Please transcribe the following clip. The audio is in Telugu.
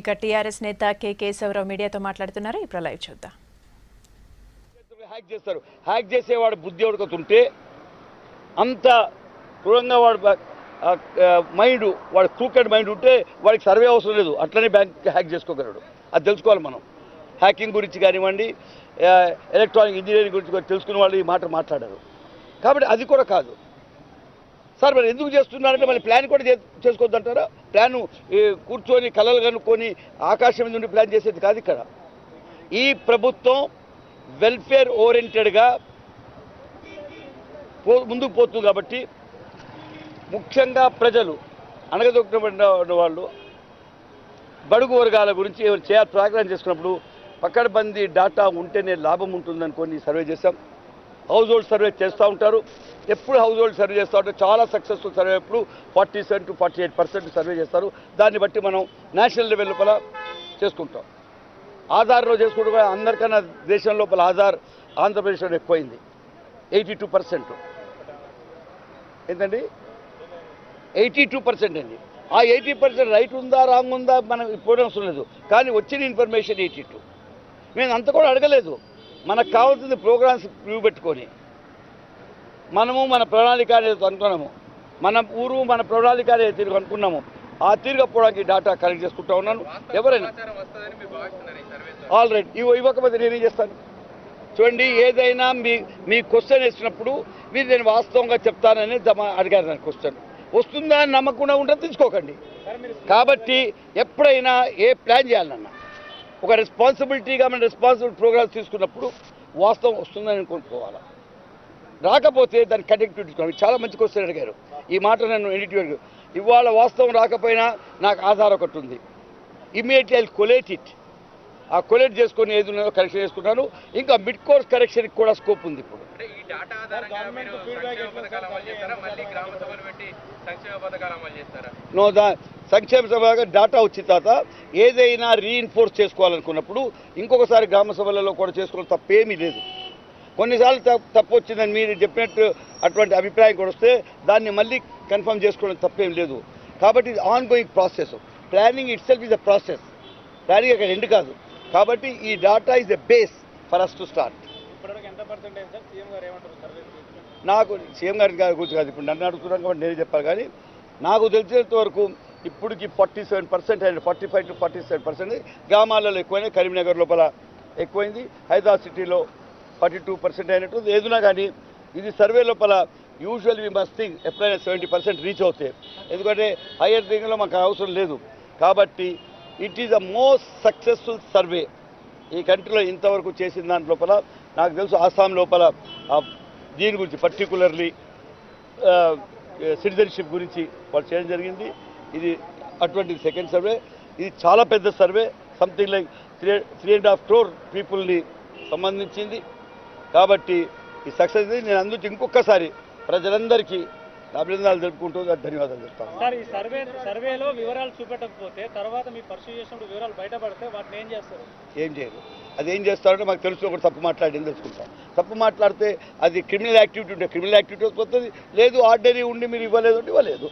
ఇక టీఆర్ఎస్ నేత కె కేశవరావు మీడియాతో మాట్లాడుతున్నారు. ఇప్పుడు లైవ్ చూద్దాం. హ్యాక్ చేసేవాడు బుద్ధి ఉడకతుంటే అంత క్రూరంగా వాడు మైండ్ వాడు క్రూకెడ్ మైండ్ ఉంటే వాడికి సర్వే అవసరం లేదు, అట్లనే బ్యాంక్ హ్యాక్ చేసుకోగలడు. అది తెలుసుకోవాలి మనం. హ్యాకింగ్ గురించి కానివ్వండి, ఎలక్ట్రానిక్ ఇంజనీరింగ్ గురించి తెలుసుకునే వాళ్ళు ఈ మాట మాట్లాడారు. కాబట్టి అది కూడా కాదు సార్. మరి ఎందుకు చేస్తున్నారంటే మళ్ళీ ప్లాన్ కూడా చేసుకోవద్దంటారా? ప్లాను కూర్చొని కలలు కనుక్కొని ఆకాశం నుండి ప్లాన్ చేసేది కాదు. ఇక్కడ ఈ ప్రభుత్వం వెల్ఫేర్ ఓరియంటెడ్గా ముందుకు పోతుంది. కాబట్టి ముఖ్యంగా ప్రజలు అణగదొక్కబడిన వాళ్ళు బడుగు వర్గాల గురించి చేయాలి ప్రోగ్రాం చేసుకున్నప్పుడు పకడ్బందీ డాటా ఉంటేనే లాభం ఉంటుందనుకొని సర్వే చేశాం. హౌస్ హోల్డ్ సర్వే చేస్తూ ఉంటారు. ఎప్పుడు హౌస్ హోల్డ్ సర్వే చేస్తూ ఉంటారు. చాలా సక్సెస్ఫుల్ సర్వే ఎప్పుడు 47 to 48% సర్వే చేస్తారు. దాన్ని బట్టి మనం నేషనల్ లెవెల్ లోపల చేసుకుంటాం. ఆధార్లో చేసుకుంటూ అందరికన్నా దేశం లోపల ఆధార్ ఆంధ్రప్రదేశ్లో ఎక్కువైంది, 82%. ఏంటండి 82% అండి. ఆ 80% రైట్ ఉందా రాంగ్ ఉందా మనం ఇప్పుడు అవసరం లేదు, కానీ వచ్చిన ఇన్ఫర్మేషన్ 82. మేము అంత కూడా అడగలేదు. మనకు కావాల్సింది ప్రోగ్రామ్స్ వ్యూ పెట్టుకొని మనము మన ప్రణాళిక అనేది అనుకున్నాము. మన ఊరు మన ప్రణాళిక అనేది తిరిగి అనుకున్నాము. ఆ తిరగపోవడానికి డేటా కలెక్ట్ చేసుకుంటా ఉన్నాను. ఎవరైనా ఆల్ రైట్ ఇవ్వకపోతే నేనేం చేస్తాను చూడండి. ఏదైనా మీ క్వశ్చన్ వేసినప్పుడు మీరు నేను వాస్తవంగా చెప్తానని అడిగారు. నాకు క్వశ్చన్ వస్తుందా అని నమ్మకుండా ఉంటే తీసుకోకండి. కాబట్టి ఎప్పుడైనా ఏ ప్లాన్ చేయాలన్నా ఒక రెస్పాన్సిబిలిటీగా మన రెస్పాన్సిబుల్ ప్రోగ్రామ్స్ తీసుకున్నప్పుడు వాస్తవం వస్తుందని అనుకోవాలి. రాకపోతే దాన్ని కనెక్టివిటీ తీసుకోవాలి. చాలా మంచి క్వశ్చన్ అడిగారు. ఈ మాట నన్ను ఎడిటివ్ ఇవాళ వాస్తవం రాకపోయినా నాకు ఆధార్ ఒకటి ఉంది. Immediately I collate it. ఆ కొలేట్ చేసుకొని ఏది ఉన్నదో కరెక్షన్ చేసుకుంటాను. ఇంకా మిడ్ కోర్స్ కరెక్షన్కి కూడా స్కోప్ ఉంది. ఇప్పుడు సంక్షేమ సభగా డాటా వచ్చిన తర్వాత ఏదైనా రీఇన్ఫోర్స్ చేసుకోవాలనుకున్నప్పుడు ఇంకొకసారి గ్రామ సభలలో కూడా చేసుకోవడం తప్పేమీ లేదు. కొన్నిసార్లు తప్పు వచ్చిందని మీరు చెప్పినట్టు అటువంటి అభిప్రాయం కూడా వస్తే దాన్ని మళ్ళీ కన్ఫర్మ్ చేసుకోవడం తప్పేం లేదు. కాబట్టి ఇది ongoing process. Planning itself is a process. Planning అక్కడ ఎండ్ కాదు. కాబట్టి ఈ data is a base for us to start. నాకు సీఎం గారి గురించి కాదు, ఇప్పుడు నన్ను అడుగుతున్నాను కాబట్టి నేనే చెప్పాలి. కానీ నాకు తెలిసినంత వరకు ఇప్పటికి 47% అయిన 45 to 47% గ్రామాలలో ఎక్కువైనా. కరీంనగర్ లోపల ఎక్కువైంది. హైదరాబాద్ సిటీలో 42% అయినట్టు. ఏదున్నా కానీ ఇది సర్వే లోపల యూజువల్ వి మస్ట్ థింక్ ఎప్పుడైనా 70% రీచ్ అవుతాయి. ఎందుకంటే హయ్యర్ థింగ్లో మాకు అవసరం లేదు. కాబట్టి it is the most successful survey ఈ కంట్రీలో ఇంతవరకు చేసిన దాని లోపల. నాకు తెలుసు ఆసాం లోపల దీని గురించి పర్టికులర్లీ సిటిజన్షిప్ గురించి వాళ్ళు చేయడం జరిగింది. ఇది అటువంటి సెకండ్ సర్వే. ఇది చాలా పెద్ద సర్వే. సంథింగ్ లైక్ 3.5 crore పీపుల్ని సంబంధించింది. కాబట్టి ఈ సక్సెస్ నేను అందుకు ఇంకొకసారి ప్రజలందరికీ అభినందనలు తెలుపుకుంటూ ధన్యవాదాలు చెప్తాను. సార్, ఈ సర్వేలో వివరాలు చూపెట్టకపోతే తర్వాత మీ పర్సూ చేసినప్పుడు వివరాలు బయటపడితే వాటిని ఏం చేస్తారు? ఏం చేయరు. అది ఏం చేస్తారంటే మాకు తెలుసు ఒకటి తప్పు మాట్లాడింది తెలుసుకుంటాం. తప్పు మాట్లాడితే అది క్రిమినల్ యాక్టివిటీ ఉంటే క్రిమినల్ యాక్టివిటీ వస్తుంది. లేదు ఆర్డినరీ ఉండి మీరు ఇవ్వలేదు అంటే ఇవ్వలేదు.